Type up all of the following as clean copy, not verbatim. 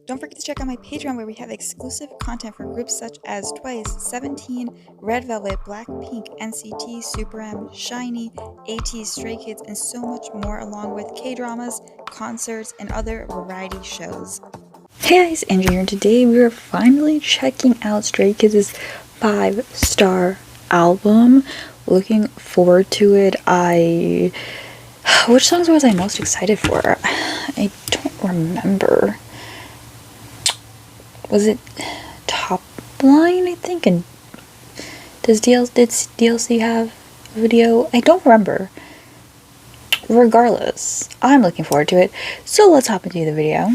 Don't forget to check out my Patreon where we have exclusive content for groups such as Twice, 17, Red Velvet, Blackpink, NCT, Super M, Shiny, AT, Stray Kids, and so much more, along with K-dramas, concerts, and other variety shows. Hey guys, Angie here, and today we are finally checking out Stray Kids' 5-star album. Looking forward to it. Which songs was I most excited for? I don't remember. Was it Top Line, I think? And did DLC have a video? I don't remember. Regardless, I'm looking forward to it. So let's hop into the video.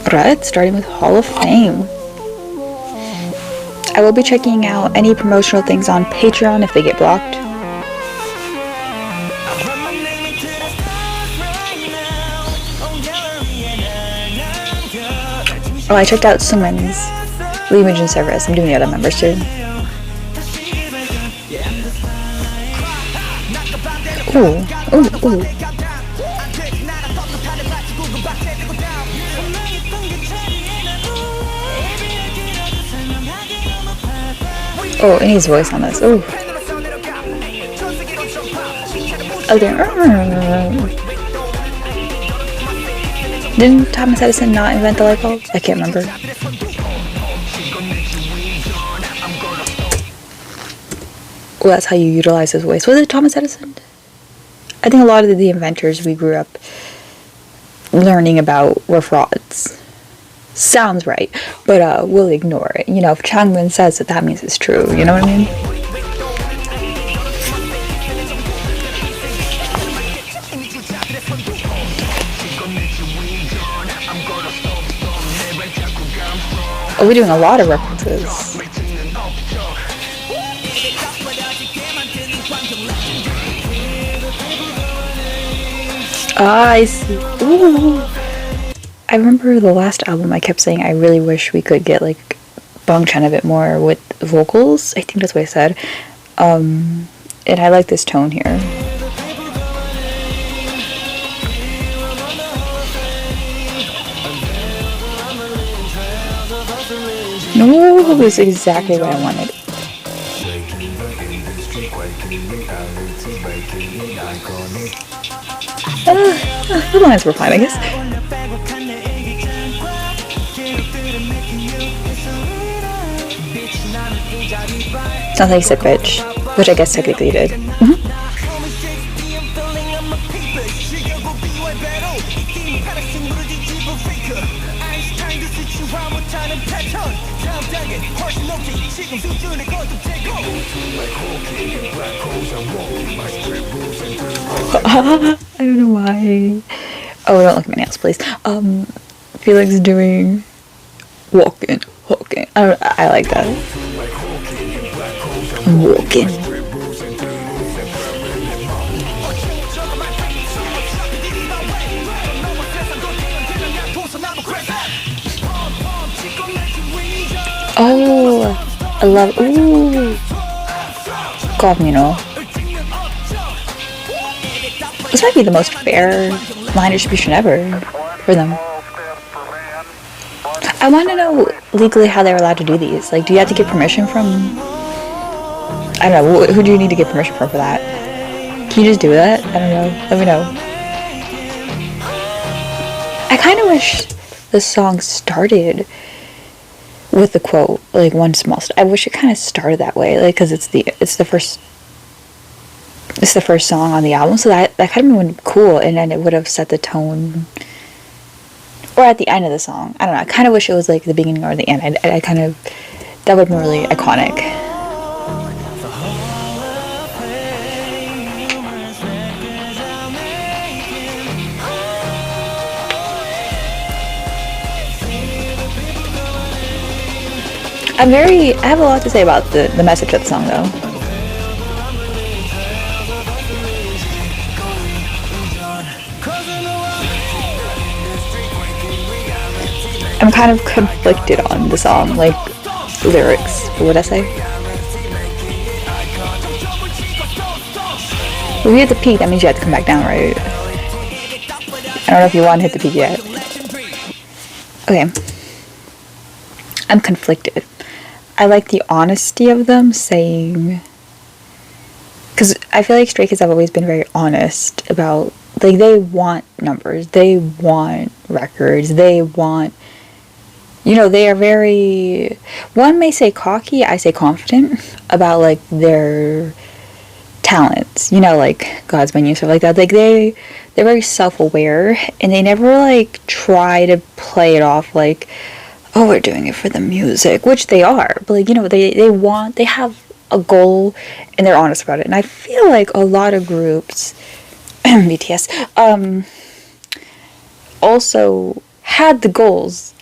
Alright, starting with Hall of Fame. I will be checking out any promotional things on Patreon if they get blocked. Oh, I checked out Sumon's Legion service. I'm doing the other members too. Ooh. Oh, and his voice on this. Ooh. Okay. Didn't Thomas Edison not invent the light bulb? I can't remember. Well, that's how you utilize his voice. Was it Thomas Edison? I think a lot of the inventors we grew up learning about were frauds. Sounds right, but we'll ignore it. You know, if Changmin says it, that means it's true. You know what I mean? Oh, we're doing a lot of references. Ah, I see. Ooh. I remember the last album I kept saying I really wish we could get like Bang Chan a bit more with vocals. I think that's what I said. And I like this tone here. No, this is exactly what I wanted. The lines were fine, I guess. Sounds like he said bitch, which I guess technically he did. I don't know why. Oh, don't look at my nails, please. Felix doing walking. I like that. Walking. Oh, I love. Ooh, God, you know. This might be the most fair line distribution ever for them. I want to know legally how they're allowed to do these. Like, do you have to get permission from? I don't know. Who do you need to get permission from for that? Can you just do that? I don't know. Let me know. I kind of wish the song started with the quote, like one small. I wish it kind of started that way, like, because it's the first song on the album, so that kind of been cool, and then it would have set the tone. Or at the end of the song. I don't know. I kind of wish it was like the beginning or the end. I kind of, that would be really iconic. I have a lot to say about the message of the song though. I'm kind of conflicted on the song, like lyrics. What would I say? If you hit the peak, that means you have to come back down, right? I don't know if you want to hit the peak yet. Okay, I'm conflicted. I like the honesty of them saying, because I feel like Stray Kids have always been very honest about, like, they want numbers, they want records, they want, you know, they are very, one may say cocky, I say confident about, like, their talents, you know, like God's menu, stuff like that. Like, they're very self-aware, and they never, like, try to play it off like, oh, we're doing it for the music, which they are, but, like, you know, they have a goal, and they're honest about it. And I feel like a lot of groups, BTS, also had the goals,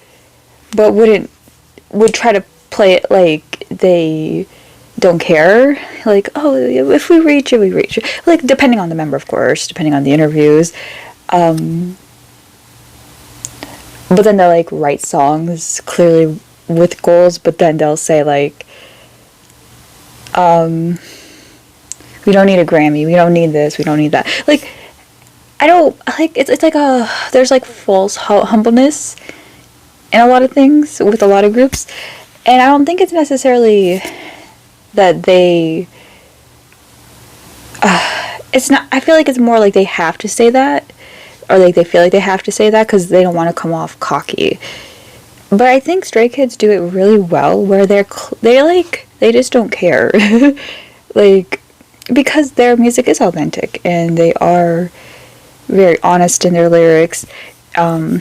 but would try to play it like they don't care. Like, oh, if we reach it, we reach it. Like, depending on the member, of course, depending on the interviews. But then they'll, like, write songs clearly with goals, but then they'll say, like, we don't need a Grammy, we don't need this, we don't need that. Like, I don't, like, it's like there's, like, false humbleness in a lot of things with a lot of groups, and I don't think it's necessarily that they, it's not, I feel like it's more like they have to say that, or, like, they feel like they have to say that because they don't want to come off cocky. But I think Stray Kids do it really well, where they just don't care. Like, because their music is authentic, and they are very honest in their lyrics. So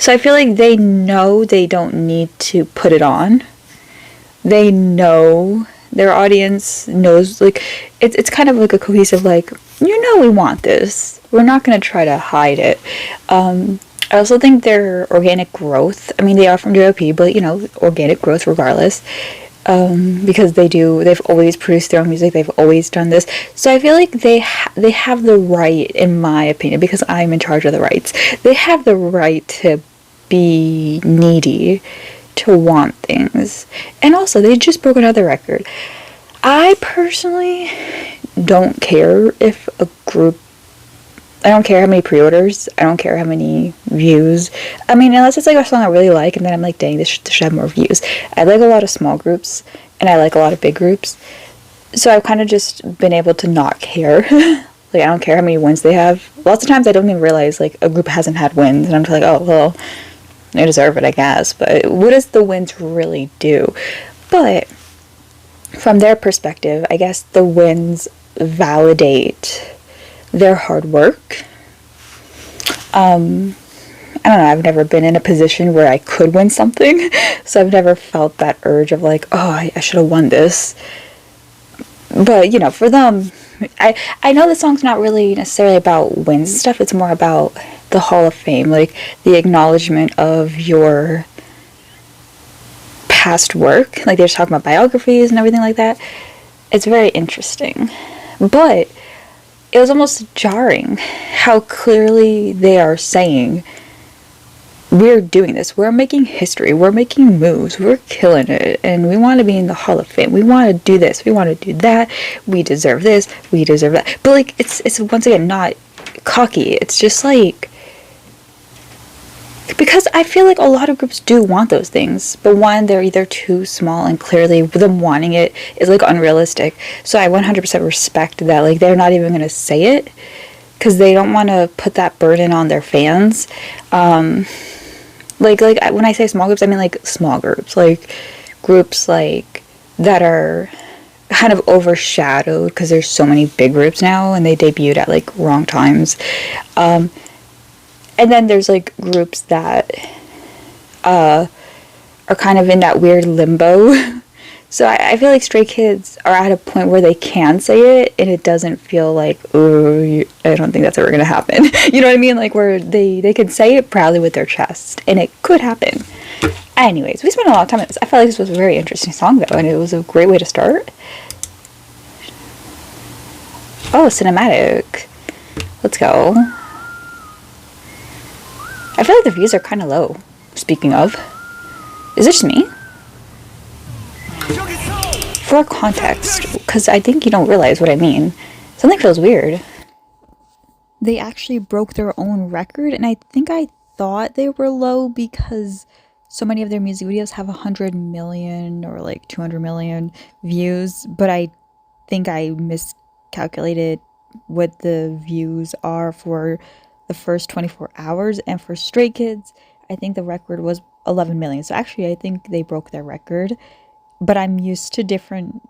I feel like they know they don't need to put it on. They know, their audience knows, like, it's kind of like a cohesive, like, you know, we want this. We're not going to try to hide it. I also think their organic growth, I mean, they are from JYP, but, you know, organic growth regardless. Because they've always produced their own music, they've always done this. So I feel like they have the right, in my opinion, because I'm in charge of the rights, they have the right to be needy, to want things. And also, they just broke another record. I personally don't care if a group, I don't care how many pre-orders, I don't care how many views. I mean, unless it's, like, a song I really like, and then I'm like, dang, this should have more views. I like a lot of small groups, and I like a lot of big groups. So I've kind of just been able to not care. Like, I don't care how many wins they have. Lots of times I don't even realize, like, a group hasn't had wins, and I'm just like, oh, well, they deserve it, I guess. But what does the wins really do? But from their perspective, I guess the wins validate their hard work. I don't know, I've never been in a position where I could win something, so I've never felt that urge of, like, oh, I should have won this. But, you know, for them, I know the song's not really necessarily about wins and stuff, it's more about the Hall of Fame, like, the acknowledgement of your past work. Like, they're just talking about biographies and everything like that. It's very interesting. But it was almost jarring how clearly they are saying, we're doing this, we're making history, we're making moves, we're killing it, and we want to be in the Hall of Fame, we want to do this, we want to do that, we deserve this, we deserve that. But, like, it's once again not cocky, it's just like, because I feel like a lot of groups do want those things, but one, they're either too small, and clearly them wanting it is, like, unrealistic. So I 100% respect that, like, they're not even going to say it, because they don't want to put that burden on their fans. Like, when I say small groups, I mean, like, small groups, like, groups, like, that are kind of overshadowed, because there's so many big groups now, and they debuted at, like, wrong times. And then there's, like, groups that are kind of in that weird limbo. So I feel like Stray Kids are at a point where they can say it, and it doesn't feel like, oh, I don't think that's ever going to happen. You know what I mean? Like, where they can say it proudly with their chest, and it could happen. Anyways, we spent a lot of time on this. I felt like this was a very interesting song, though, and it was a great way to start. Oh, cinematic. Let's go. I feel like the views are kind of low, speaking of. Is it just me? For context, because I think you don't realize what I mean. Something feels weird. They actually broke their own record, and I thought they were low because so many of their music videos have 100 million or like 200 million views, but I think I miscalculated what the views are for the first 24 hours, and for Stray Kids, I think the record was 11 million. So actually, I think they broke their record, but I'm used to different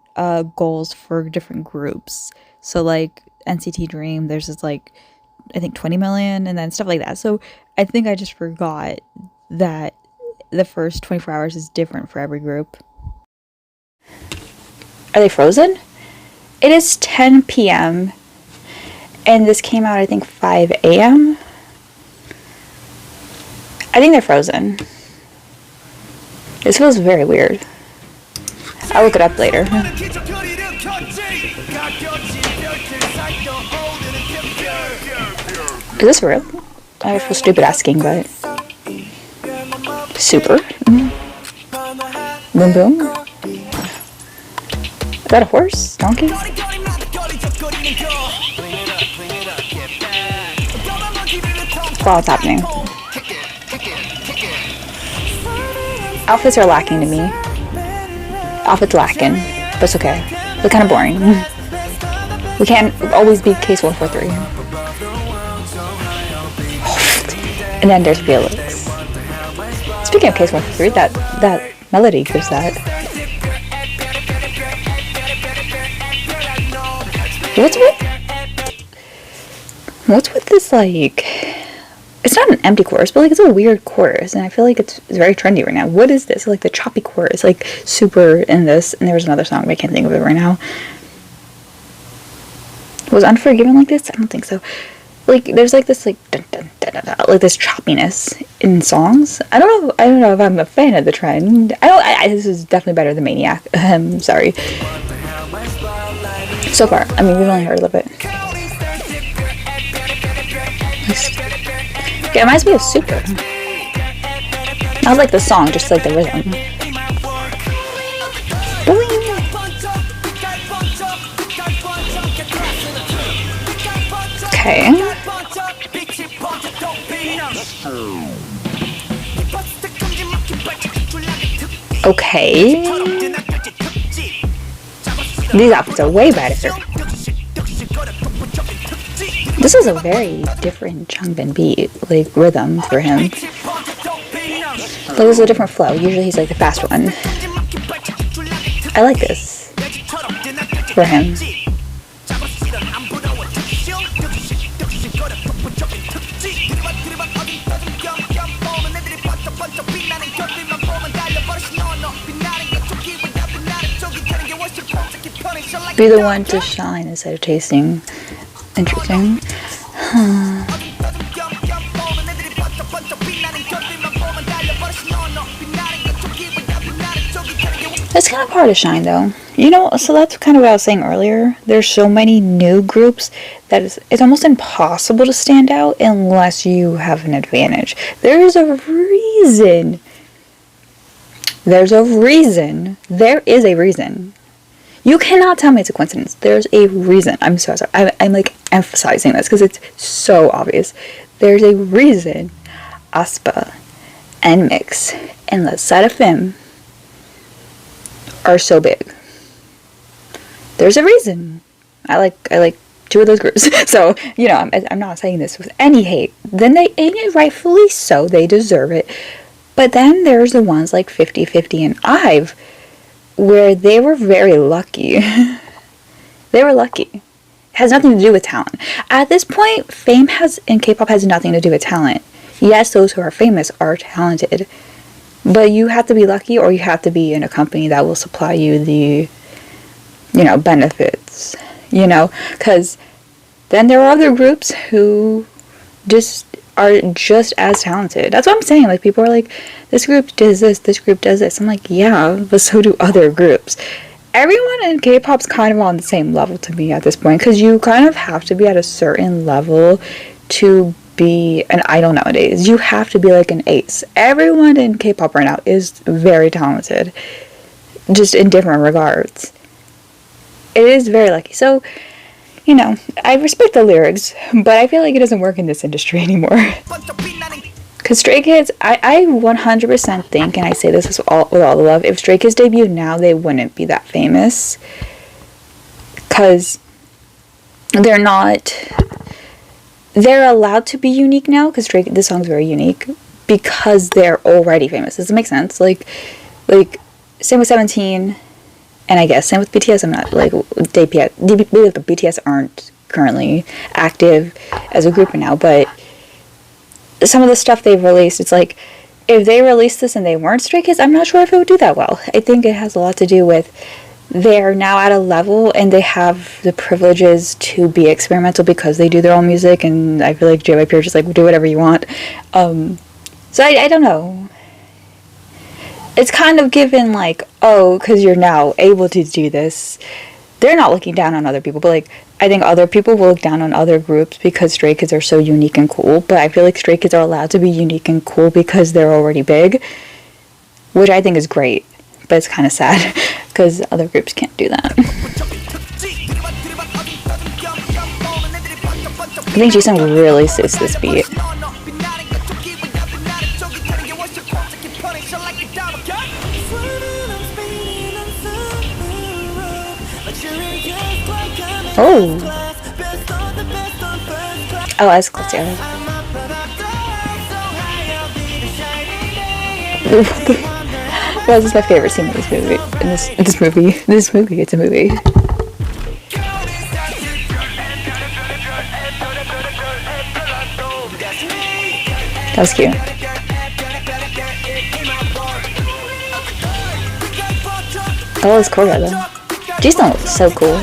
goals for different groups. So like NCT Dream, there's this like I think 20 million and then stuff like that. So I think I just forgot that the first 24 hours is different for every group. Are they frozen? It is 10 p.m. and this came out I think 5 a.m. I think they're frozen. This feels very weird. I'll look it up later. Is this real? I feel stupid asking, but super. Boom boom. Is that a horse? Donkey? Wow, what's happening? Outfits are lacking to me. Outfits lacking, but it's okay. They're kind of boring. We can't always be case 143. And then there's Felix. Speaking of case 143, that melody gives that. What's with this, like, it's not an empty chorus, but like it's a weird chorus, and I feel like it's very trendy right now. What is this? Like the choppy chorus, like super in this, and there was another song, but I can't think of it right now. Was Unforgiven like this? I don't think so. Like there's like this like dun, dun, dun, dun, dun, like this choppiness in songs. I don't know if I'm a fan of the trend. This is definitely better than Maniac. Sorry. So far, I mean, we've only heard a little bit. It reminds me of Super. Not like the song, just like the rhythm. Okay. Okay. These outfits are way better. This is a very different Changbin beat, like rhythm for him. Like this is a different flow. Usually he's like the fast one. I like this for him. Be the one to shine instead of chasing. Interesting. It's kind of hard to shine though. You know, so that's kind of what I was saying earlier. There's so many new groups that it's almost impossible to stand out unless you have an advantage. There's a reason. There is a reason. You cannot tell me it's a coincidence. There's a reason. I'm so sorry. I'm like emphasizing this because it's so obvious. There's a reason aespa and Mix and La Seraphim are so big. There's a reason. I like two of those groups. So, you know, I'm not saying this with any hate. Then rightfully so, they deserve it. But then there's the ones like 50/50 and IVE, where they were very lucky. They were lucky. It has nothing to do with talent. At this point, fame in K-pop has nothing to do with talent. Yes, those who are famous are talented, but you have to be lucky, or you have to be in a company that will supply you the, you know, benefits, you know, because then there are other groups who are just as talented. That's what I'm saying. Like, people are like, this group does this group does this. I'm like, yeah, but so do other groups. Everyone in K-pop's kind of on the same level to me at this point, because you kind of have to be at a certain level to be an idol nowadays. You have to be like an ace. Everyone in K-pop right now is very talented, just in different regards. It is very lucky. So, you know, I respect the lyrics, but I feel like it doesn't work in this industry anymore. Because Stray Kids, I 100% think, and I say this with all the love, if Stray Kids debuted now, they wouldn't be that famous. Because they're allowed to be unique now, because this song's very unique, because they're already famous. Does it make sense? Like, same with 17, and I guess same with BTS. I'm not, like, BTS aren't currently active as a group now, but some of the stuff they've released, it's like, if they released this and they weren't Stray Kids, I'm not sure if it would do that well. I think it has a lot to do with they're now at a level and they have the privileges to be experimental because they do their own music, and I feel like JYP are just like, do whatever you want. So I don't know. It's kind of given like, oh, because you're now able to do this. They're not looking down on other people, but like, I think other people will look down on other groups because Stray Kids are so unique and cool, but I feel like Stray Kids are allowed to be unique and cool because they're already big, which I think is great, but it's kind of sad because other groups can't do that. I think Jisung really suits this beat. Oh, that's close, yeah. Well, this is my favorite scene in this movie. It's a movie. That was cute. Oh, it's cool though. Jason looks so cool.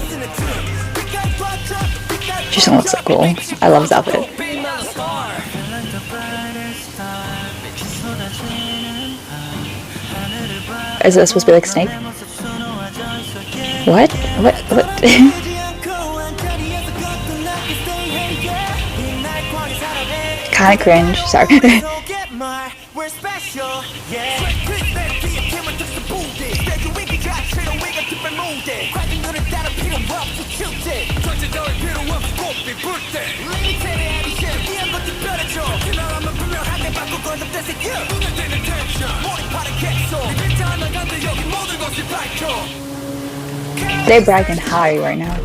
Jason looks so cool. I love his outfit. Is it supposed to be like a snake? What? Kinda cringe, sorry. They're bragging high right now.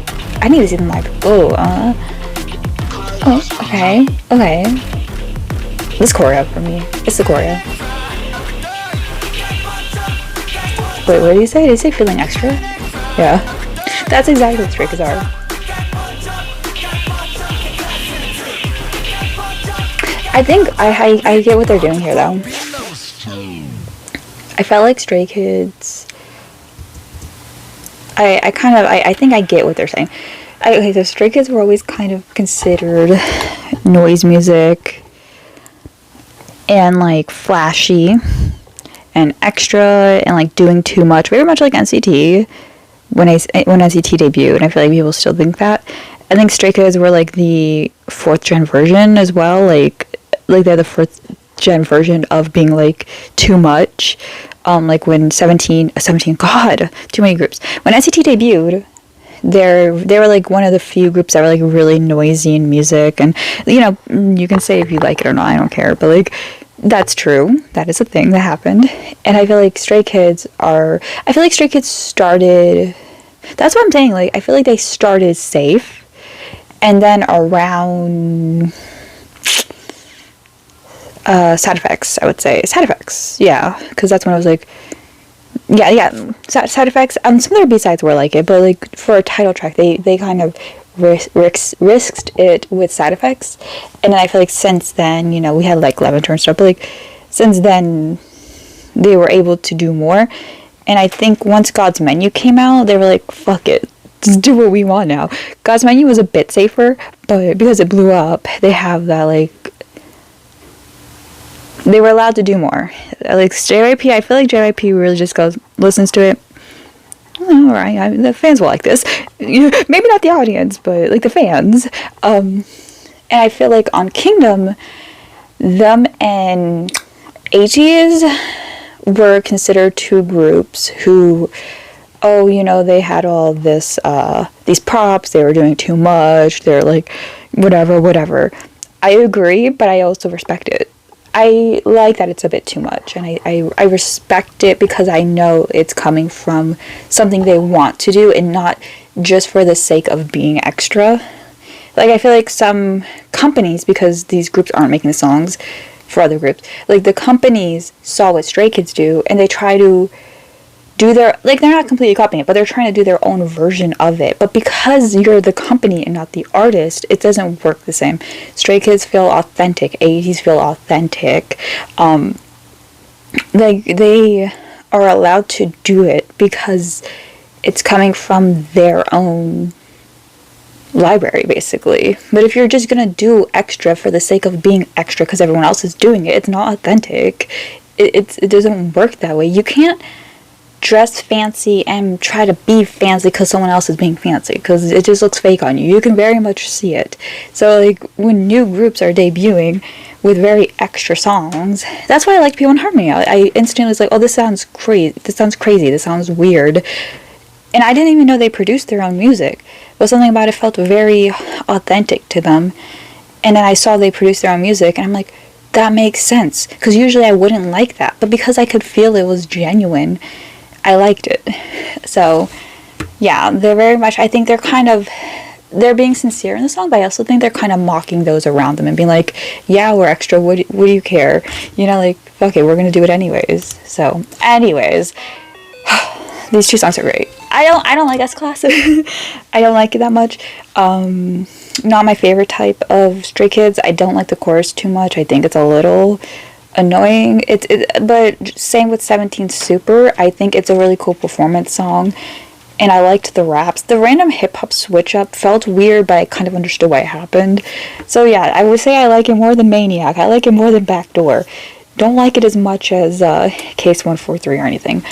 I need to see them live. Okay. This choreo for me. It's the choreo. Wait, what did he say? Did he say feeling extra? Yeah. That's exactly what Stray Kids are. I think I get what they're doing here though. I felt like Stray Kids, I think I get what they're saying. Okay, so Stray Kids were always kind of considered noise music and like flashy and extra and like doing too much, very much like NCT when NCT debuted, and I feel like people still think that. I think Stray Kids were like the 4th gen version as well, like they're the 4th gen version of being like too much. Like when 17, god, too many groups. When NCT debuted, they were like one of the few groups that were like really noisy in music, and you know, you can say if you like it or not, I don't care, but like that's true. That is a thing that happened. And I feel like Stray Kids started, that's what I'm saying, like I feel like they started safe, and then around Side Effects, I would say. Side Effects, yeah, because that's when I was like, Side Effects, some of their B-sides were like it, but like for a title track, they kind of risked it with Side Effects, and then I feel like since then, you know, we had like Levanter and stuff, but like since then, they were able to do more, and I think once God's Menu came out, they were like, fuck it, just do what we want now. God's Menu was a bit safer, but because it blew up, they have that like, they were allowed to do more. Like JYP, I feel like JYP really just listens to it. Oh, alright, the fans will like this. Maybe not the audience, but like the fans. And I feel like on Kingdom, them and ATEEZ were considered two groups who, oh, you know, they had all this, these props, they were doing too much, they're like, whatever. I agree, but I also respect it. I like that it's a bit too much, and I respect it because I know it's coming from something they want to do and not just for the sake of being extra. Like, I feel like some companies, because these groups aren't making the songs for other groups, like, the companies saw what Stray Kids do, and they try to do their, like, they're not completely copying it, but they're trying to do their own version of it. But because you're the company and not the artist, it doesn't work the same. Stray Kids feel authentic. ATEEZ feel authentic. Like, they are allowed to do it because it's coming from their own library, basically. But if you're just gonna do extra for the sake of being extra because everyone else is doing it, it's not authentic. It doesn't work that way. You can't dress fancy and try to be fancy because someone else is being fancy, because it just looks fake on you. You can very much see it. So, like, when new groups are debuting with very extra songs, that's why I like P1 Harmony. I instantly was like, oh, this sounds crazy, this sounds weird. And I didn't even know they produced their own music, but something about it felt very authentic to them. And then I saw they produced their own music, and I'm like, that makes sense, because usually I wouldn't like that, but because I could feel it was genuine, I liked it. So, yeah, they're very much, I think they're being sincere in the song, but I also think they're kind of mocking those around them and being like, yeah, we're extra, what do you care? You know, like, okay, we're gonna do it anyways. So, anyways, these two songs are great. I don't like S-Class. I don't like it that much. Not my favorite type of Stray Kids. I don't like the chorus too much. I think it's a little annoying. But same with 17 Super. I think it's a really cool performance song, and I liked the raps. The random hip hop switch up felt weird, but I kind of understood why it happened. So yeah, I would say I like it more than Maniac. I like it more than Backdoor. Don't like it as much as Case 143 or anything,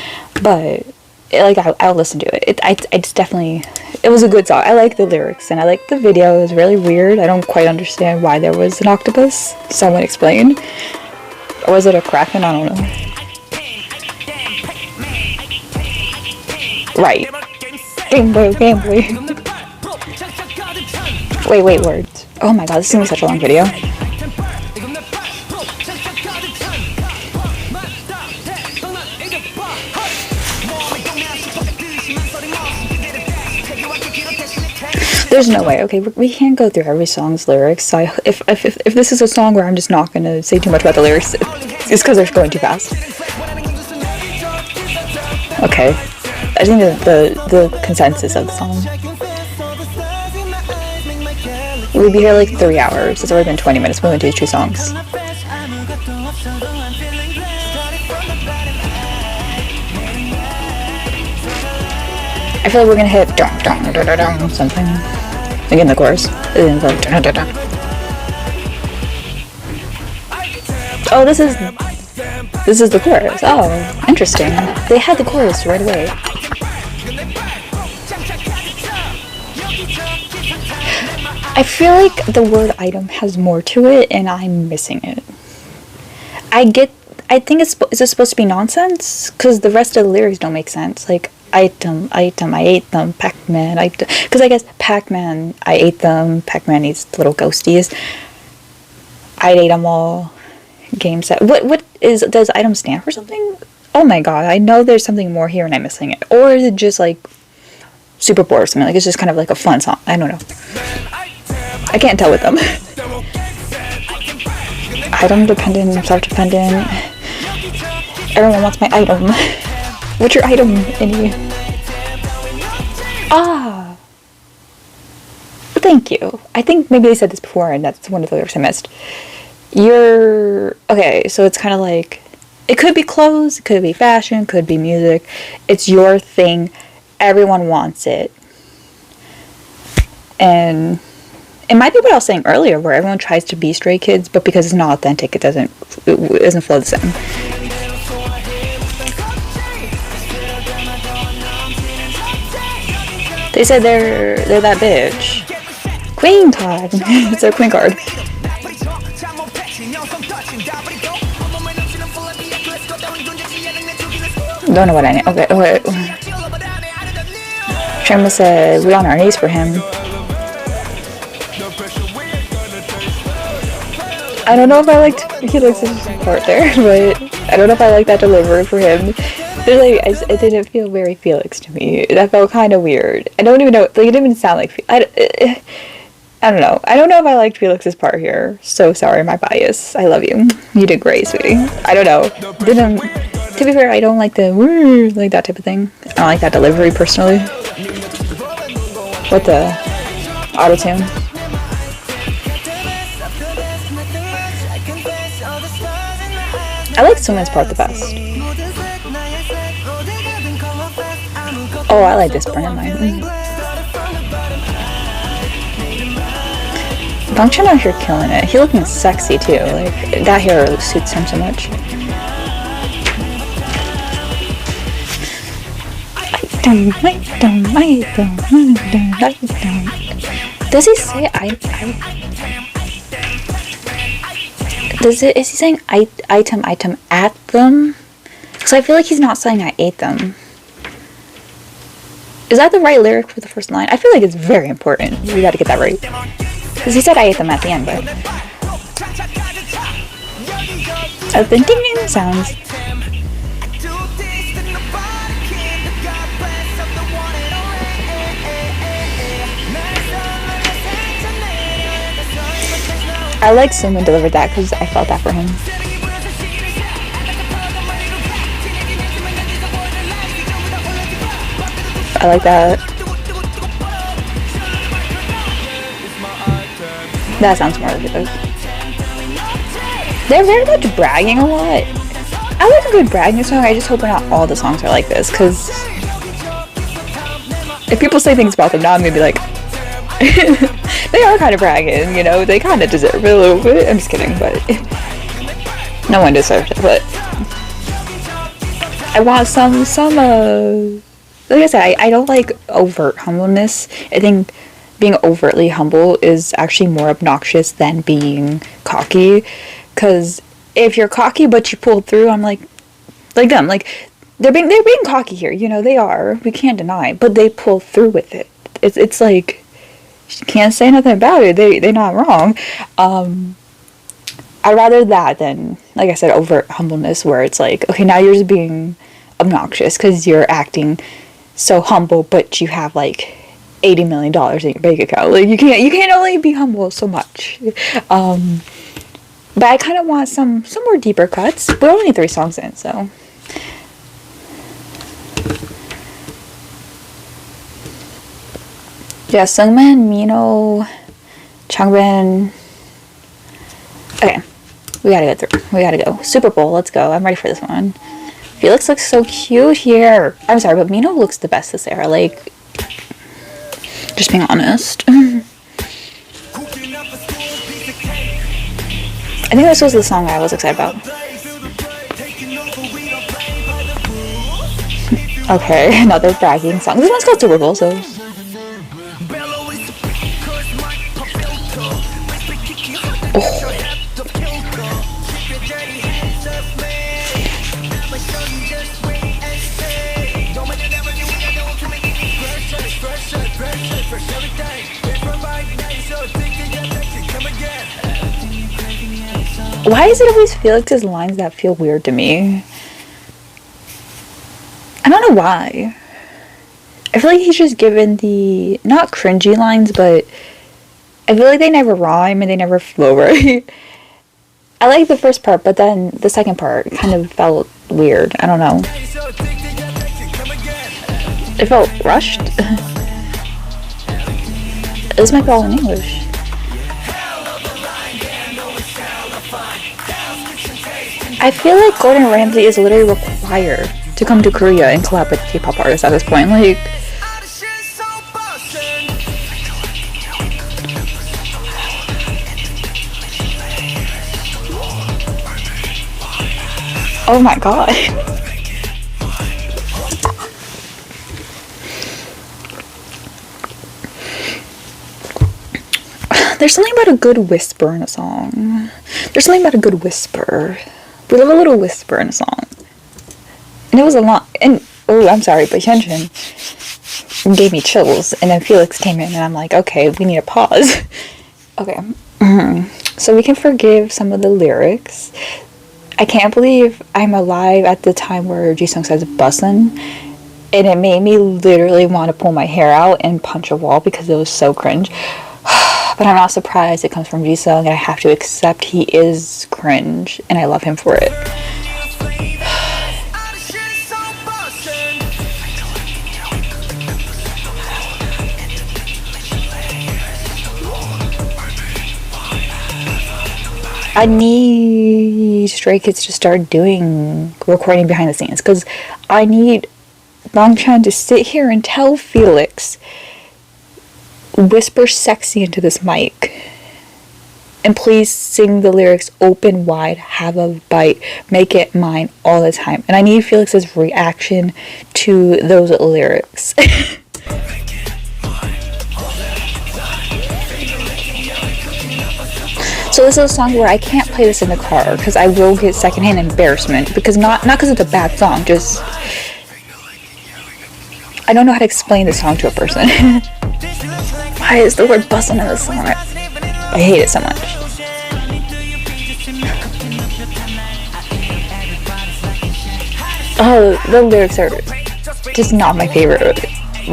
but like, I'll listen to it. It's definitely, it was a good song. I like the lyrics and I like the video. It was really weird. I don't quite understand why there was an octopus. Someone explain. Or was it a kraken? I don't know. Right. Game boy. Wait, words. Oh my god, this is gonna be such a long video. There's no way. Okay, we can't go through every song's lyrics. So if this is a song where I'm just not gonna say too much about the lyrics, it's because they're going too fast. Okay, I think the consensus of the song. We'd be here like 3 hours. It's already been 20 minutes. We went to 2 songs. I feel like we're gonna hit something. Again, the chorus. Oh, this is the chorus. Oh, interesting. They had the chorus right away. I feel like the word item has more to it, and I'm missing it. I think is it supposed to be nonsense? Because the rest of the lyrics don't make sense. Like, item, I ate them, Pac-Man, because I guess Pac-Man, I ate them, Pac-Man eats little ghosties. I ate them all. Game set. Does item stand for something? Oh my god, I know there's something more here and I'm missing it. Or is it just like super bored or something? Like, it's just kind of like a fun song. I don't know. I can't tell with them. Item dependent, self-dependent. Everyone wants my item. What's your item, anyway? Ah! Thank you. I think maybe they said this before and that's one of the lyrics I missed. Okay, so it's kind of like, it could be clothes, it could be fashion, could be music. It's your thing. Everyone wants it. And it might be what I was saying earlier, where everyone tries to be Stray Kids, but because it's not authentic, it doesn't flow the same. They said they're that bitch. Queen card. It's a queen card. Don't know what I need. Okay, wait. Sherma said we on our knees for him. I don't know if I liked Felix's part there, but I don't know if I like that delivery for him. Like, it didn't feel very Felix to me. That felt kind of weird. I don't even know. Like, it didn't even sound like. I don't know. I don't know if I liked Felix's part here. So sorry, my bias. I love you. You did great, sweetie. I don't know. Didn't. To be fair, I don't like the like that type of thing. I don't like that delivery personally. What the auto tune? I like Suman's part the best. Oh, I like this part in mine. Bangchan out here killing it. He looking sexy too. Like that hair suits him so much. Does he say is he saying item at them? Because I feel like he's not saying I ate them. Is that the right lyric for the first line? I feel like it's very important. We gotta get that right. Because he said I ate them at the end, but I've been thinking sounds. I like Suman delivered that because I felt that for him. I like that. That sounds more like it. They're very much bragging a lot. I like a good bragging song. I just hope not all the songs are like this, because if people say things about them now, I'm gonna be like, they are kind of bragging, you know. They kind of deserve it a little bit. I'm just kidding, but no one deserves it. But I want some. Like I said, I don't like overt humbleness. I think being overtly humble is actually more obnoxious than being cocky. Because if you're cocky but you pull through, I'm like them. Like they're being cocky here. You know, they are. We can't deny. But they pull through with it. It's like, you can't say nothing about it. They're not wrong. I'd rather that than, like I said, overt humbleness where it's like, okay, now you're just being obnoxious because you're acting so humble, but you have like $80 million in your bank account. Like you can't only be humble so much. But I kind of want some more deeper cuts. We're only 3 songs in, so. Yeah, Sungman, Mino, Changbin. Okay, we gotta go through. We gotta go. Super Bowl, let's go. I'm ready for this one. Felix looks so cute here. I'm sorry, but Mino looks the best this era. Like, just being honest. I think this was the song I was excited about. Okay, another bragging song. This one's called Super Bowl, so. Oh. Why is it always Felix's lines that feel weird to me? I don't know why. I feel like he's just given the, not cringy lines, but I feel like they never rhyme and they never flow right. I like the first part, but then the second part kind of felt weird. I don't know. It felt rushed. This might be all in English. I feel like Gordon Ramsay is literally required to come to Korea and collab with K-pop artists at this point. Like, oh my god. There's something about a good whisper in a song. There's something about a good whisper. We love a little whisper in a song. And it was a lot. And, oh, I'm sorry, but Hyunjin gave me chills. And then Felix came in and I'm like, okay, we need a pause. Okay. So we can forgive some of the lyrics. I can't believe I'm alive at the time where Jisung says bussin', and it made me literally want to pull my hair out and punch a wall because it was so cringe. But I'm not surprised it comes from Jisung, and I have to accept he is cringe, and I love him for it. I need Stray Kids to start doing recording behind the scenes, because I need Bangchan to sit here and tell Felix, whisper sexy into this mic, and please sing the lyrics open wide, have a bite, make it mine all the time. And I need Felix's reaction to those lyrics. So this is a song where I can't play this in the car because I will get secondhand embarrassment, because not because it's a bad song, just I don't know how to explain this song to a person. Why is the word bussin' in this song? I hate it so much. Oh, the lyrics are just not my favorite,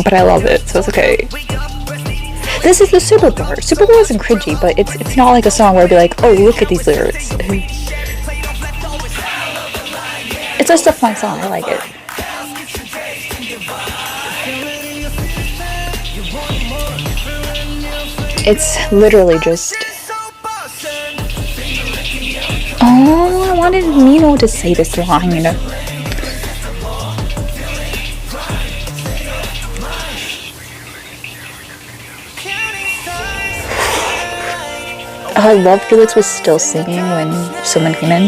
but I love it, so it's okay. This is the Super Bar. Super Bar isn't cringy, but it's not like a song where I'd be like, oh, look at these lyrics. It's just a fun song. I like it. It's literally just... Oh, I wanted Nemo to say this line, you know. I love Felix was still singing when someone came in.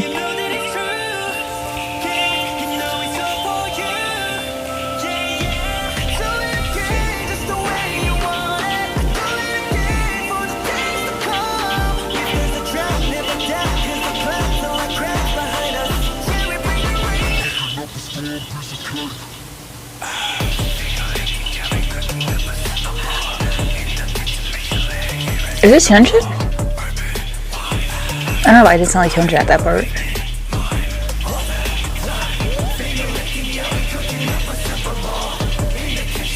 Is this Hyunjin? I don't know why I didn't sound like Hyunjin at that part.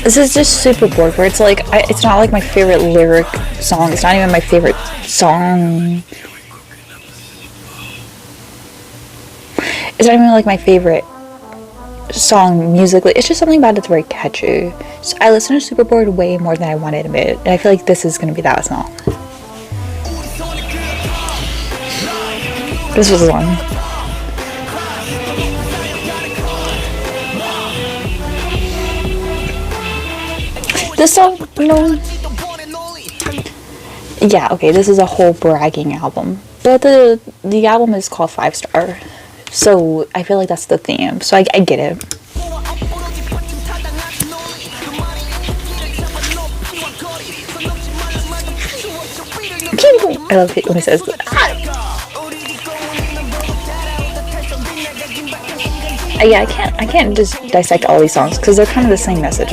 This is just super bored, where it's like, it's not like my favorite lyric song. It's not even my favorite song. It's not even like my favorite song musically. It's just something about it's very catchy. So I listen to Superboard way more than I want to admit, and I feel like this is gonna be that song. This was long. This song, you know, yeah, okay, this is a whole bragging album, but the album is called 5 Star, so I feel like that's the theme. So I get it. I love it when he says that. Yeah, I can't just dissect all these songs because they're kind of the same message.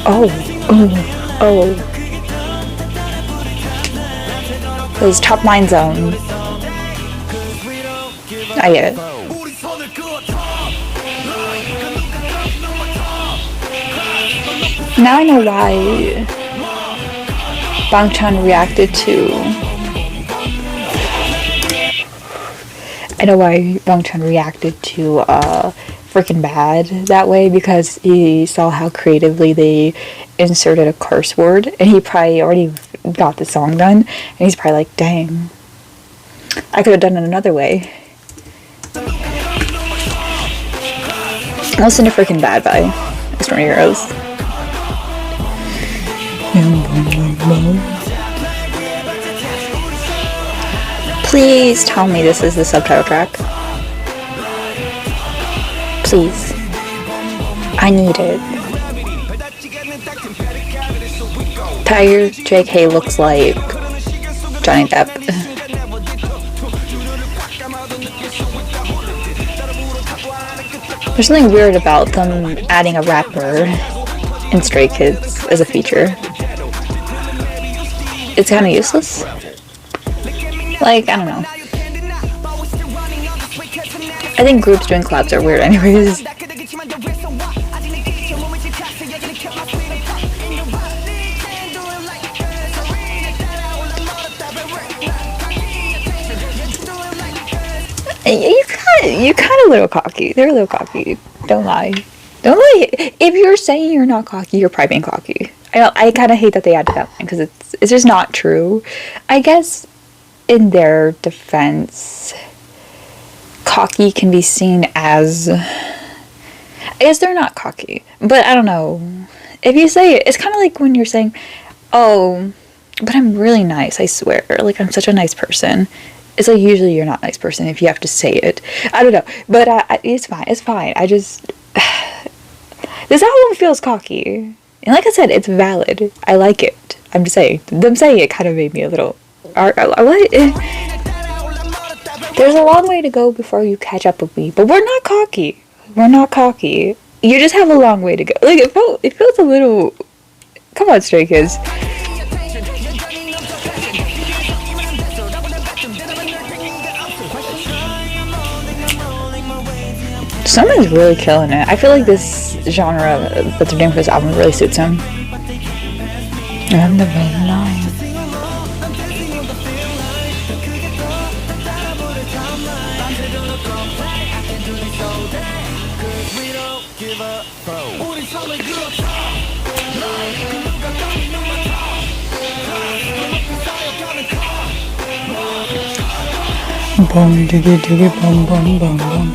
Oh. Those top line zone. I get it. Now I know why Bangchan reacted to... I know why Bangchan reacted to Freaking Bad that way, because he saw how creatively they inserted a curse word, and he probably already got the song done, and he's probably like, dang, I could have done it another way. Listen to Freaking Bad by angiesrose. Please tell me this is the subtitle track. Please. I need it. Tiger JK looks like Johnny Depp. There's something weird about them adding a rapper in Stray Kids as a feature. It's kind of useless. Like, I don't know. I think groups doing collabs are weird anyways. You kind of a little cocky. They're a little cocky. Don't lie. Don't lie. If you're saying you're not cocky, you're probably being cocky. I kind of hate that they added that line because it's just not true. I guess in their defense, cocky can be seen as, I guess they're not cocky, but I don't know. If you say it, it's kind of like when you're saying, oh, but I'm really nice, I swear. Like, I'm such a nice person. It's like usually you're not a nice person if you have to say it. I don't know, but it's fine. It's fine. I just this album feels cocky, and like I said, it's valid. I like it. I'm just saying them saying it kind of made me a little. What? There's a long way to go before you catch up with me, but we're not cocky. We're not cocky. You just have a long way to go. Like it feels a little. Come on, Stray Kids. Someone's really killing it. I feel like this genre that they're doing for this album really suits him. And the main line. Bum diggy diggy bum bum bum bum.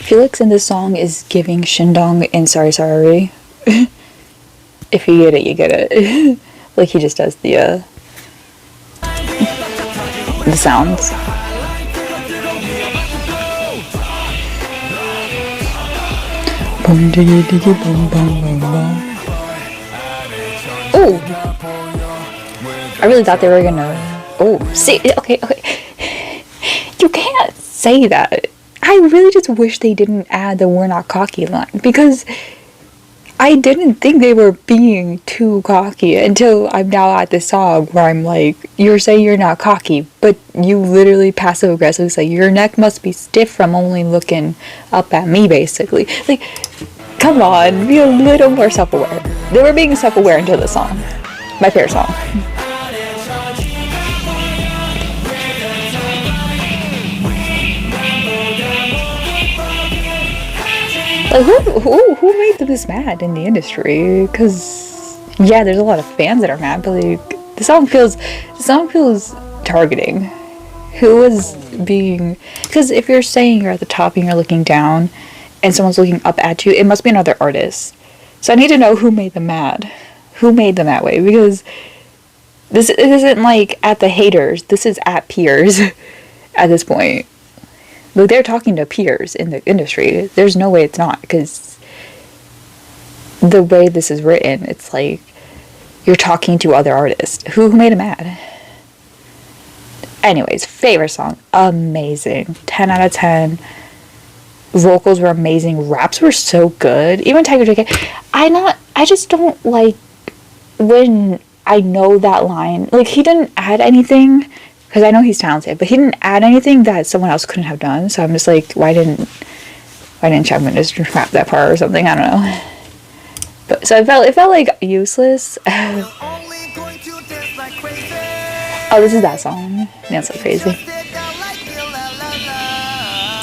Felix in this song is giving Shindong in Sorry Sorry. If you get it, you get it. Like he just does the sounds. Bum diggy diggy bum bum bum bum. Oh! I really thought they were gonna. Oh, see, okay. You can't say that. I really just wish they didn't add the "we're not cocky" line, because I didn't think they were being too cocky until I'm now at this song where I'm like, you're saying you're not cocky, but you literally passive aggressively say your neck must be stiff from only looking up at me, basically. Like, come on, be a little more self-aware. They were being self-aware until this song. My favorite song. Like, who made this mad in the industry? Because yeah, there's a lot of fans that are mad, but like the song feels targeting. Who was being? Because if you're saying you're at the top and you're looking down, and someone's looking up at you, it must be another artist. So I need to know who made them mad, who made them that way, because this isn't like at the haters. This is at peers at this point. Like, they're talking to peers in the industry. There's no way it's not, because the way this is written, it's like you're talking to other artists. Who made it mad? Anyways, favorite song. Amazing. 10 out of 10. Vocals were amazing. Raps were so good. Even Tiger JK. I just don't like when I know that line. Like, he didn't add anything, because I know he's talented, but he didn't add anything that someone else couldn't have done. So I'm just like, why didn't Chapman just rap that part or something? I don't know. But so it felt like useless. Oh, this is that song. Dance Like Crazy.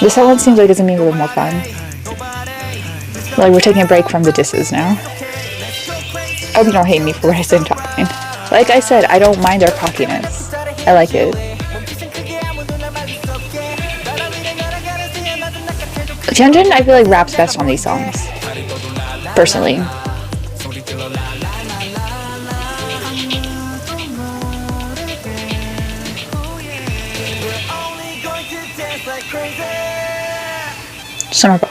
This one seems like it's gonna be a little more fun. Like, we're taking a break from the disses now. I hope you don't hate me for what I said in top line. Like I said, I don't mind their cockiness. I like it. Tianjin, I feel like raps best on these songs. Personally. Summer Pop.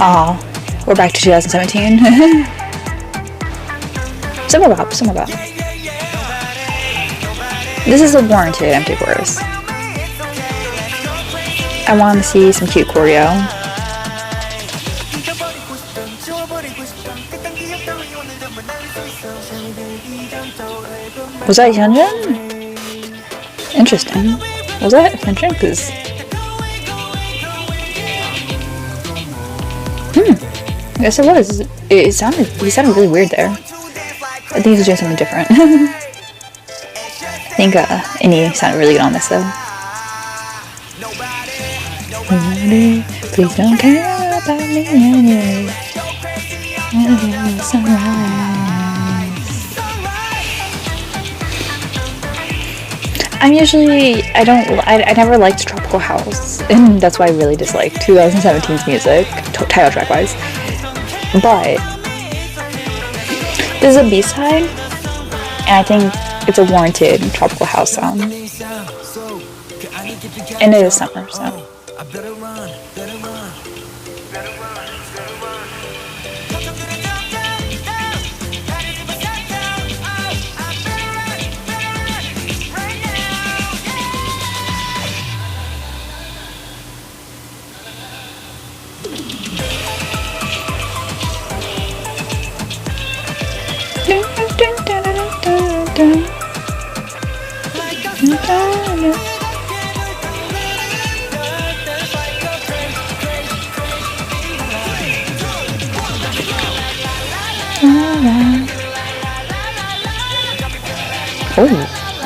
Aw, we're back to 2017. Summer Bop, Summer Bop. This is a warranted empty chorus. I want to see some cute choreo. Was that Hyunjin? Interesting. Was that Hyunjin? Because yes, it was. He sounded really weird there. I think he was doing something different. I think Innie sounded really good on this though. Please don't care about me anyway. I never liked tropical house, and that's why I really disliked 2017's music, title track wise. But this is a B-side, and I think it's a warranted tropical house sound. And it is summer, so.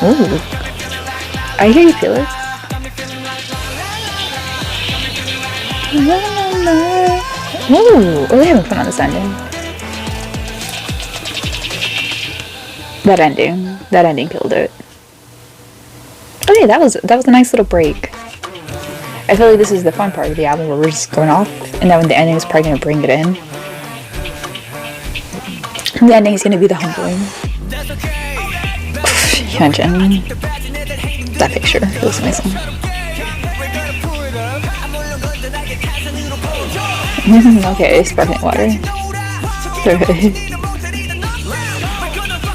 Oh, I hear you, Felix. Oh, they having fun on this ending. That ending killed it. Okay, that was a nice little break. I feel like this is the fun part of the album where we're just going off, and then when the ending is probably gonna bring it in. The ending is gonna be the humbling. Hyunjin. That picture looks amazing. Okay, sparkling water.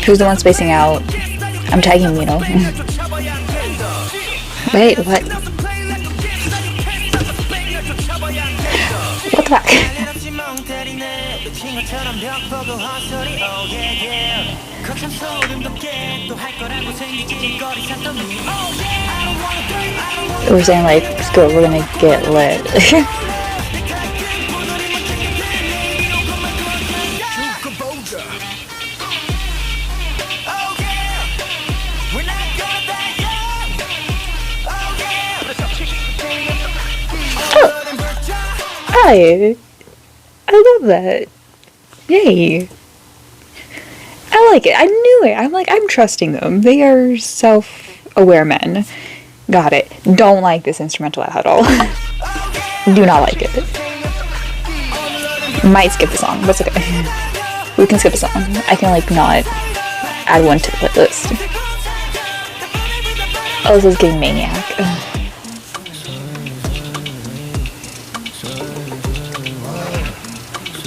Who's the one spacing out? I'm tagging Mino. Wait, what? What the fuck? We're saying like, screw it, we're gonna get lit. I love that. Yay. I like it. I knew it. I'm trusting them. They are self-aware men. Got it. Don't like this instrumental at all. Do not like it. Might skip the song, but it's okay. We can skip the song. I can not add one to the playlist. Oh, this is getting maniac.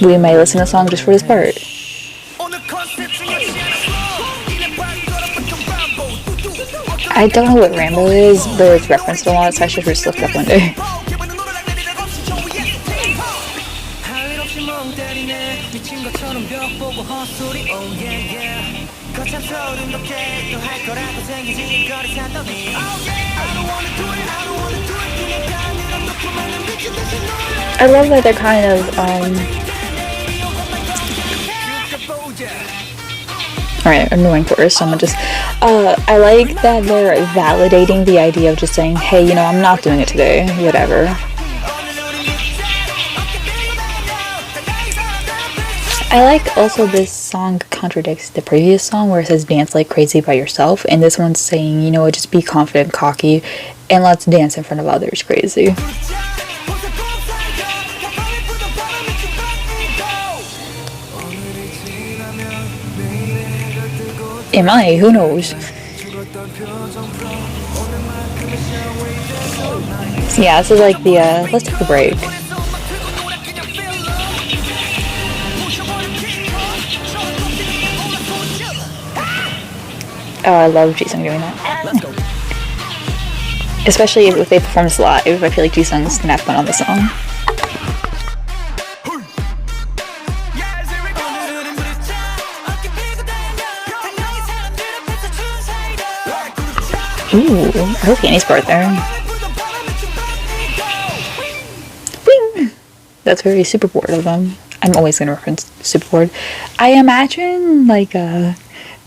We may listen to the song just for this part. I don't know what Rambo is, but it's referenced a lot, so I should just look it up one day. I love that they're kind of, alright, annoying chorus, so I'm gonna just, I like that they're validating the idea of just saying, hey, you know, I'm not doing it today, whatever. I like also this song contradicts the previous song where it says dance like crazy by yourself, and this one's saying, you know, just be confident, cocky, and let's dance in front of others crazy. Am I? Who knows? So yeah, this is like the, let's take a break. Oh, I love Jisung doing that. Especially if they perform this live. I feel like Jisung's gonna have fun on the song. Ooh, I hope Annie's part there. Bing! That's very Superboard of them. I'm always gonna reference Superboard. I imagine like a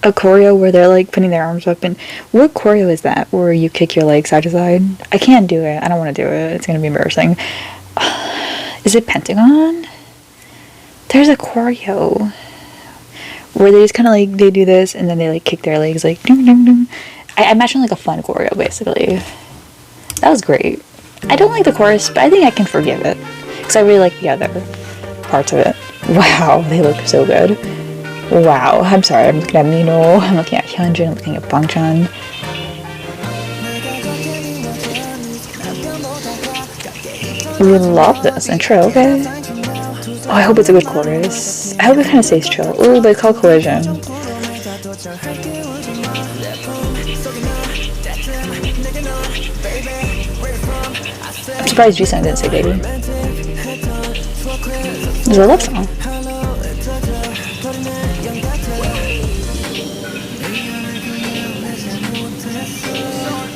choreo where they're like putting their arms up, and what choreo is that where you kick your legs side to side? I can't do it. I don't want to do it. It's gonna be embarrassing. Is it Pentagon? There's a choreo where they just kind of like they do this and then they like kick their legs like ding ding ding. I imagine like a fun choreo basically. That was great. I don't like the chorus, but I think I can forgive it because I really like the other parts of it. Wow, they look so good. Wow, I'm sorry, I'm looking at Mino, I'm looking at Hyunjin, I'm looking at Bangchan. We love this intro, okay? Oh, I hope it's a good chorus. I hope it kind of stays chill. Ooh, but it's called Collision. I'm surprised Jisung didn't say baby. It's a love song.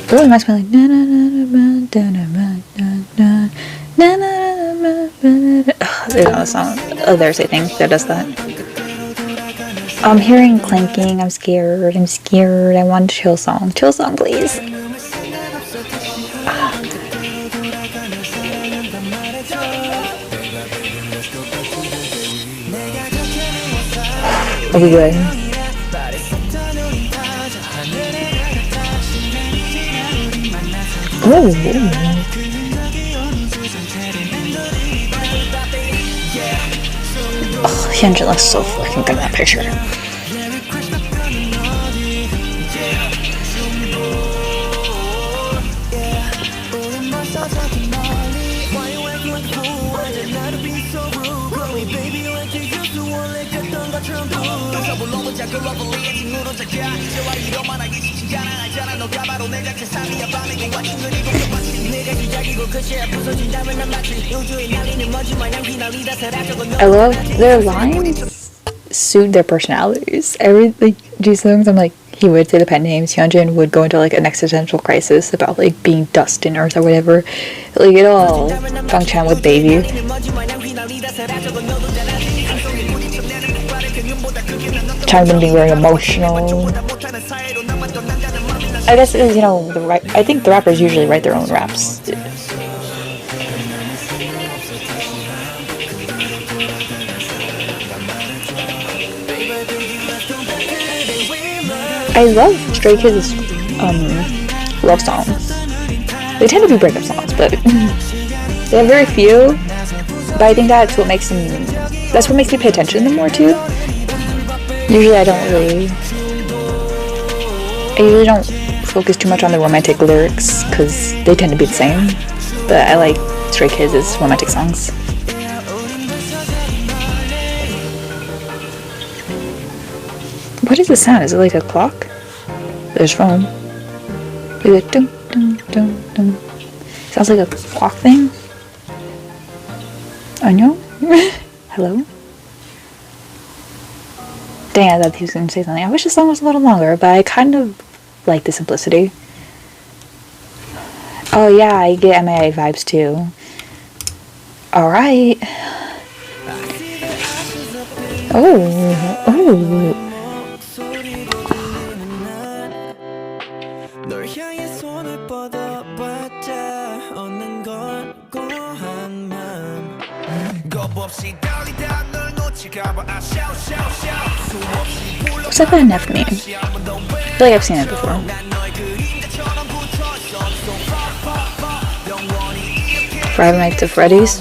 It really reminds me like na na na na na na na na. There's another song. Oh, there's a thing that does that. I'm hearing clanking. I'm scared. I'm scared. I want a chill song. Chill song, please. Are we good? Oh. Oh, Hyunjin looks so fucking good in that picture. I love their lines suit their personalities. Every like Jisung's, I'm like he would say the pet names. Hyunjin would go into like an existential crisis about like being dust in earth or whatever. Like it all. Bangchan with baby. Changbin being very emotional. I guess it was, I think the rappers usually write their own raps. I love Stray Kids' love songs. They tend to be breakup songs, but they have very few. But I think that's what makes me pay attention to them more too. Usually I usually don't focus too much on the romantic lyrics because they tend to be the same. But I like Stray Kids' romantic songs. What is the sound? Is it like a clock? There's phone. Is it dum dum dum dum? Sounds like a clock thing. Anyo? Hello? Dang, I thought he was going to say something. I wish the song was a little longer, but I kind of like the simplicity. Oh yeah, I get MIA vibes too. Alright. Oh. What's that an F name? I feel like I've seen it before. Five Nights at Freddy's?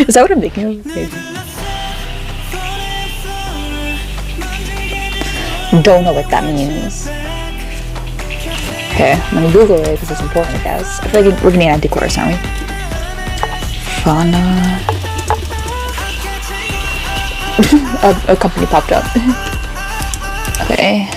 Is that what I'm thinking of? Maybe. Don't know what that means. Okay, I'm gonna Google it because it's important, I guess. I feel like we're getting an anti-chorus, aren't we? Fauna. A company popped up. Okay.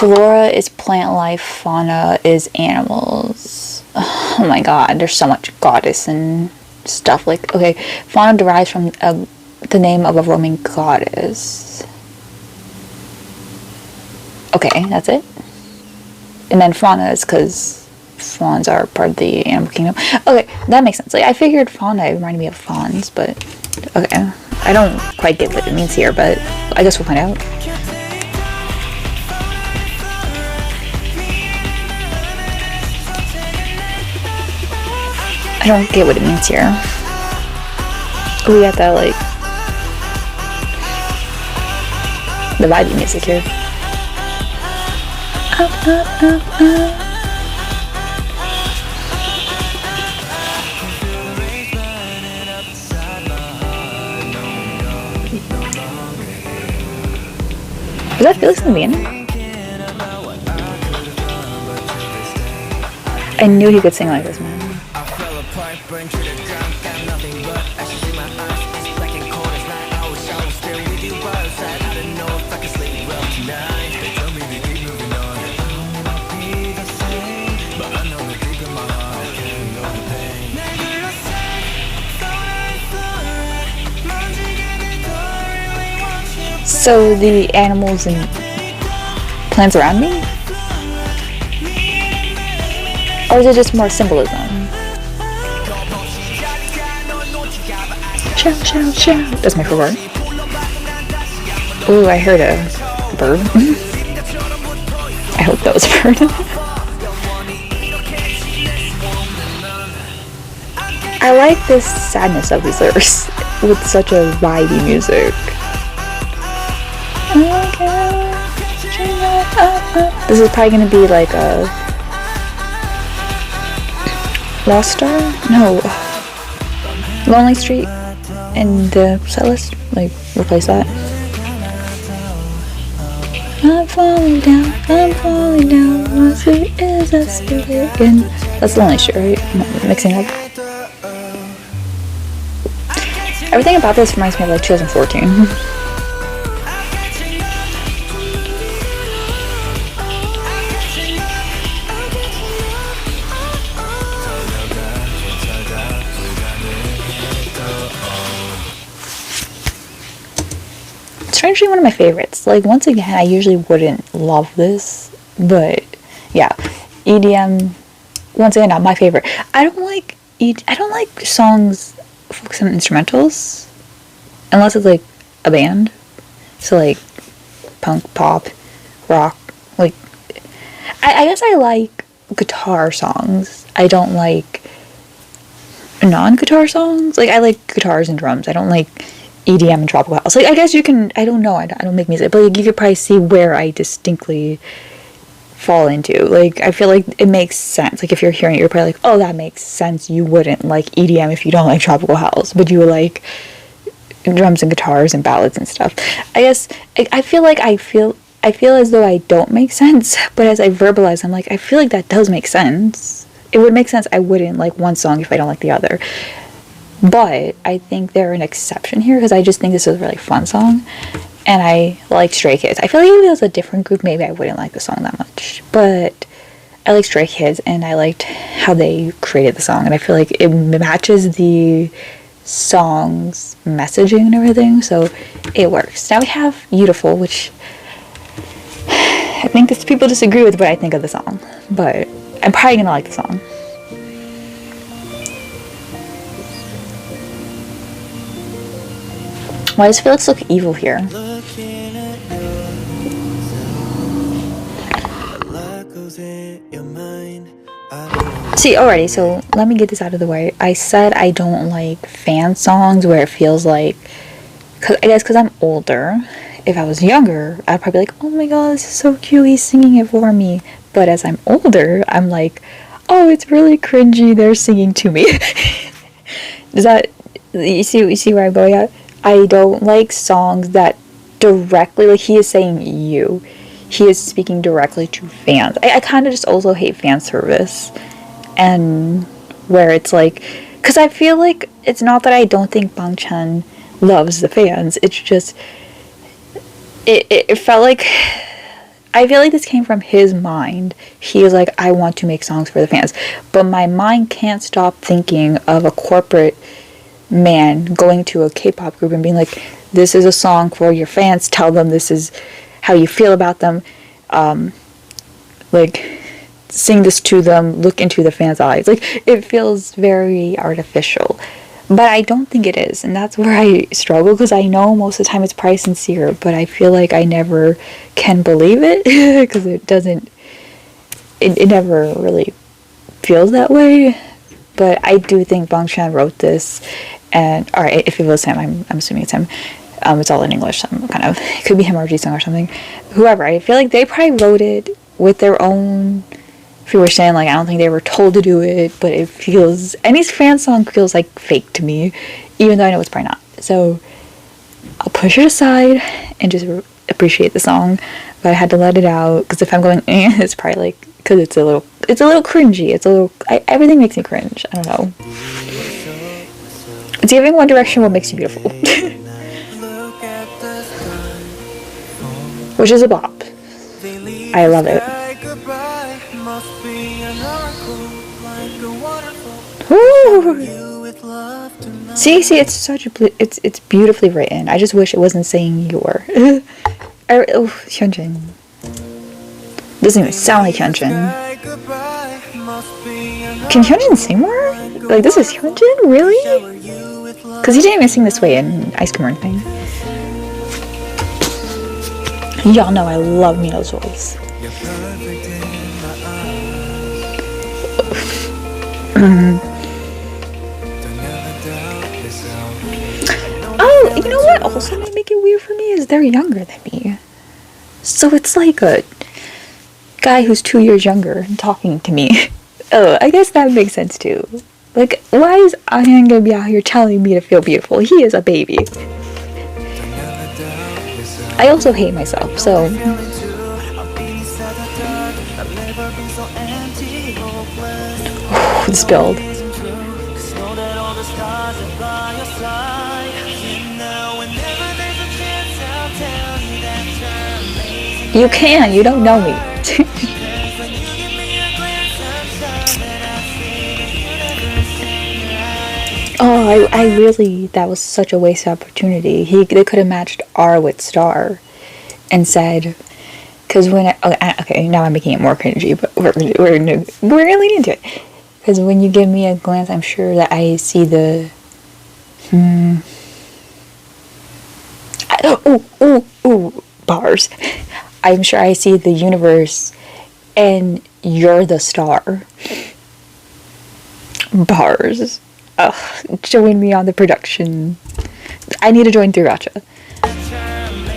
Flora is plant life, fauna is animals. Oh my god, there's so much goddess and stuff. Like, okay, fauna derives from the name of a Roman goddess. Okay, that's it. And then fauna is because fawns are part of the animal kingdom. Okay, that makes sense. Like, I figured fauna reminded me of fawns, but okay. I don't quite get what it means here, but I guess we'll find out. I don't get what it means here. We got that, like, the vibey music here. Up, up, up, up. Was that Felix in the beginning? I knew he could sing like this, man. So the animals and plants around me? Or is it just more symbolism? Shout, shout, shout. That's my favorite. Ooh, I heard a bird. I hope that was a bird. I like this sadness of these lyrics with such a vibey music. This is probably gonna be like a Lost Star? No. Lonely Street and the setlist. Like, replace that. I'm falling down, my sweet is a spirit. And that's Lonely Street, right? I'm mixing up. Everything about this reminds me of like 2014. Strangely one of my favorites. Like, once again, I usually wouldn't love this, but yeah, EDM, once again, not my favorite. I don't like songs focused on instrumentals unless it's like a band. So like punk, pop, rock. Like, I guess I like guitar songs. I don't like non-guitar songs. Like, I like guitars and drums. I don't like EDM and tropical house. Like, I guess you can, I don't know, I don't make music, but like, you could probably see where I distinctly fall into. Like, I feel like it makes sense. Like, if you're hearing it, you're probably like, oh, that makes sense. You wouldn't like EDM if you don't like tropical house, but you like drums and guitars and ballads and stuff. I guess I feel as though I don't make sense, but as I verbalize, I'm like, I feel like that does make sense. It would make sense I wouldn't like one song if I don't like the other. But I think they're an exception here because I just think this is a really fun song. And I like Stray Kids. I feel like if it was a different group, maybe I wouldn't like the song that much. But I like Stray Kids and I liked how they created the song. And I feel like it matches the song's messaging and everything. So it works. Now we have Beautiful, which I think people disagree with what I think of the song. But I'm probably going to like the song. Why does Felix look evil here? See, alrighty, so let me get this out of the way. I said I don't like fan songs where it feels like, because I'm older. If I was younger, I'd probably be like, oh my god, this is so cute, he's singing it for me. But as I'm older, I'm like, oh, it's really cringy, they're singing to me. Does that, you see where I'm going at? I don't like songs that directly, like, he is saying you. He is speaking directly to fans. I kind of just also hate fan service. And where it's like, because I feel like it's not that I don't think Bang Chan loves the fans. It's just, it felt like I feel like this came from his mind. He was like, I want to make songs for the fans. But my mind can't stop thinking of a corporate man going to a K-pop group and being like, this is a song for your fans. Tell them this is how you feel about them. Like, sing this to them. Look into the fans' eyes. Like, it feels very artificial. But I don't think it is, and that's where I struggle, because I know most of the time it's probably sincere, but I feel like I never can believe it, because it never really feels that way. But I do think Bang Chan wrote this, and, alright, if it was him, I'm assuming it's him. It's all in English, so I'm kind of, it could be him or Jisung or something. Whoever, I feel like they probably wrote it with their own. If you were saying, like, I don't think they were told to do it, but it feels, any fan song feels like fake to me, even though I know it's probably not. So I'll push it aside and just appreciate the song. But I had to let it out, because if I'm going, it's probably like, because it's a little cringy. Everything makes me cringe. I don't know. It's giving One Direction What Makes You Beautiful, which is a bop. I love it. Ooh. See, it's such a it's beautifully written. I just wish it wasn't saying your. Hyunjin doesn't even sound like Hyunjin. Can Hyunjin sing more? Like, this is Hyunjin, really? Because he didn't even sing this way in Ice Cream or anything. Y'all know I love Mino's voice. Oh, you know what also might make it weird for me is they're younger than me. So it's like a guy who's 2 years younger talking to me. Oh, I guess that makes sense too. Like, why is Ahyun gonna be out here telling me to feel beautiful? He is a baby. I also hate myself, so... It's spilled. You can, you don't know me. Oh, I really, that was such a wasted opportunity. They could have matched R with Star and said, because when okay, now I'm making it more cringy, but we're gonna lean into it. Because when you give me a glance, I'm sure that I see the bars. I'm sure I see the universe, and you're the star. Bars. Ugh, join me on the production. I need to join through Gotcha.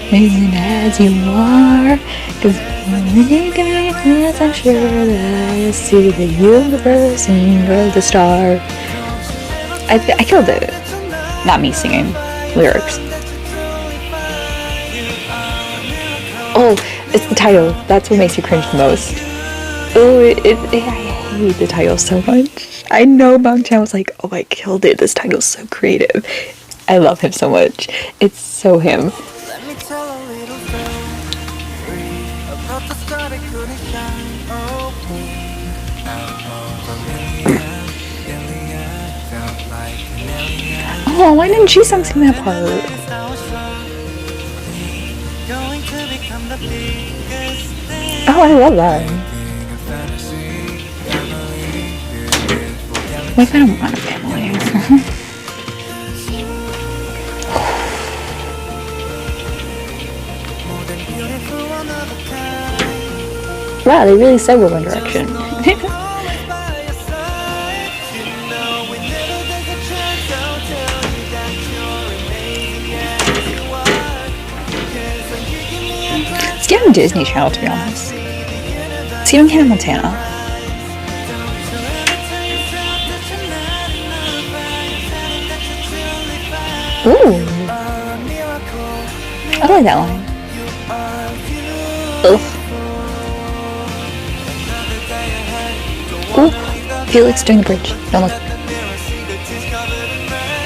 Amazing as you are, cause when you give me a glance, I'm sure that I see the universe and you're the star. I killed it. Not me singing lyrics. Oh, it's the title. That's what makes me cringe the most. Oh, I hate the title so much. I know Bang Chan was like, oh, I killed it. This title's so creative. I love him so much. It's so him. Oh, why didn't Jisung sing that part? Oh, I love that. What if I don't want a family? Wow, they really said we're One Direction. Let's get on Disney Channel, to be honest. Let's get on Hannah Montana. Ooh. I like that line. Ugh. Ooh. Felix doing the bridge. Don't look.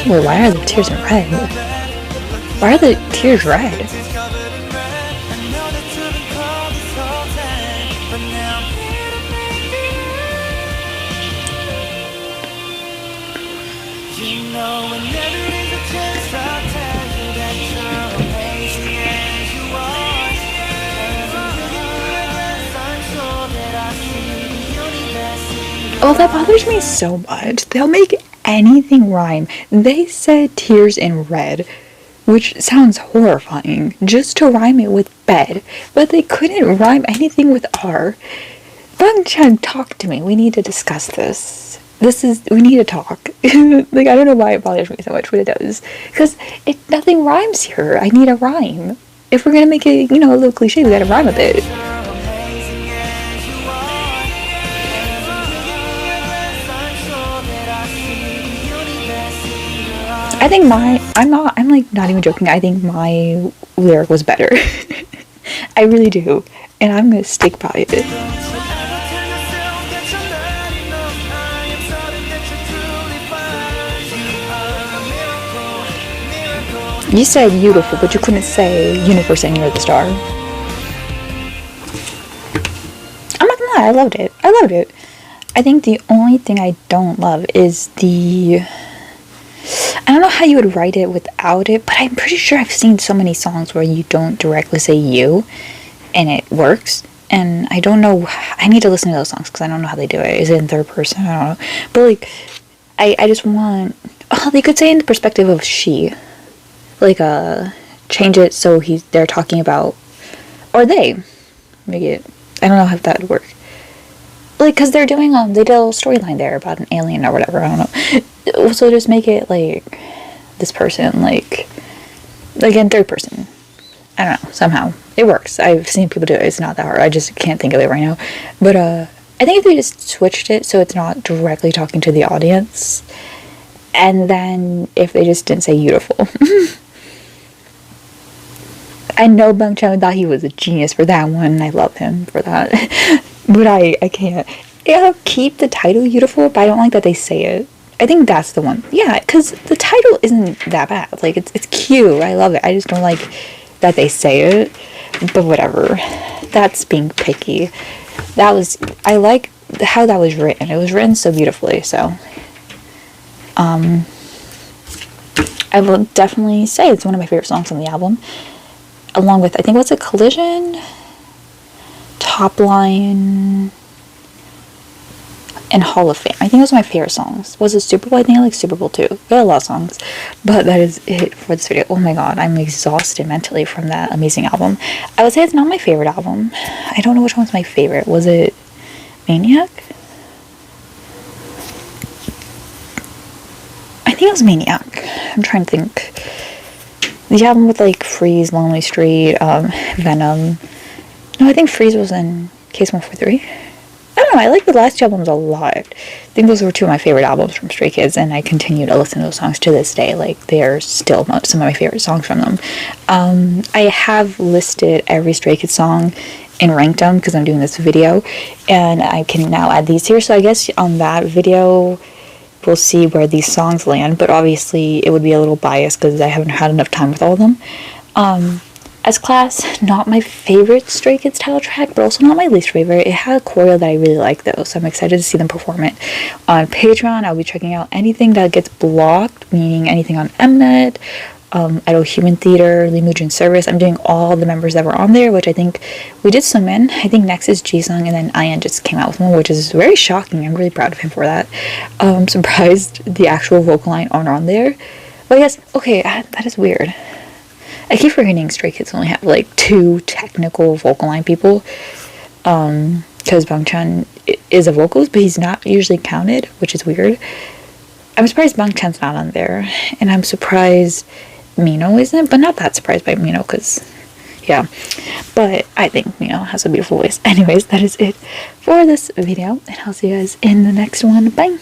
Wait, why are the tears in red? Why are the tears red? Oh, that bothers me so much. They'll make anything rhyme. They said tears in red, which sounds horrifying, just to rhyme it with bed, but they couldn't rhyme anything with R. Bang Chan, talk to me. We need to discuss this. We need to talk. Like, I don't know why it bothers me so much, but it does. Because nothing rhymes here. I need a rhyme. If we're gonna make it, a little cliche, we gotta rhyme a bit. I think I'm like not even joking. I think my lyric was better. I really do. And I'm gonna stick by it. You said beautiful, but you couldn't say universe and you're the star. I'm not gonna lie, I loved it. I think the only thing I don't love is I don't know how you would write it without it, but I'm pretty sure I've seen so many songs where you don't directly say you, and it works. And I don't know, I need to listen to those songs because I don't know how they do it. Is it in third person? I don't know. But like, I just want, they could say in the perspective of she. Like, change it so they're talking about, or they, make it, I don't know how that would work. Like, because they're doing, they did a little storyline there about an alien or whatever, I don't know. So just make it, like, this person, like in third person. I don't know, somehow. It works. I've seen people do it. It's not that hard. I just can't think of it right now. But, I think if they just switched it so it's not directly talking to the audience, and then if they just didn't say beautiful. I know Bang Chan thought he was a genius for that one, and I love him for that. But I can't. Yeah, keep the title beautiful, but I don't like that they say it. I think that's the one. Yeah, because the title isn't that bad. Like, it's cute. I love it. I just don't like that they say it. But whatever. That's being picky. I like how that was written. It was written so beautifully, so. I will definitely say it's one of my favorite songs on the album. Along with, I think, what's it, Collision? Top Line, and Hall of Fame. I think those are my favorite songs. Was it Super Bowl? I think I like Super Bowl too. We got a lot of songs. But that is it for this video. Oh my god, I'm exhausted mentally from that amazing album. I would say it's not my favorite album. I don't know which one's my favorite. Was it Maniac? I think it was Maniac. I'm trying to think. The album with like Freeze, Lonely Street, Venom. No, I think Freeze was in Case 143. I don't know, I like the last two albums a lot. I think those were two of my favorite albums from Stray Kids, and I continue to listen to those songs to this day. Like, they are still some of my favorite songs from them. I have listed every Stray Kids song and ranked them because I'm doing this video, and I can now add these here. So I guess on that video, we'll see where these songs land, but obviously it would be a little biased because I haven't had enough time with all of them. As Class, not my favorite Stray Kids title track, but also not my least favorite. It had a choreo that I really like though, so I'm excited to see them perform it. On Patreon, I'll be checking out anything that gets blocked, meaning anything on Mnet, Idol Human Theater, Limujin Service. I'm doing all the members that were on there, which I think we did some in. I think next is Jisung, and then Ian just came out with one, which is very shocking. I'm really proud of him for that. I'm surprised the actual vocal line aren't on there. But yes, okay, that is weird. I keep forgetting Stray Kids only have like 2 technical vocal line people. Because Bang Chan is a vocalist, but he's not usually counted, which is weird. I'm surprised Bang Chan's not on there. And I'm surprised Mino isn't, but not that surprised by Mino, because, yeah. But I think Mino has a beautiful voice. Anyways, that is it for this video, and I'll see you guys in the next one. Bye!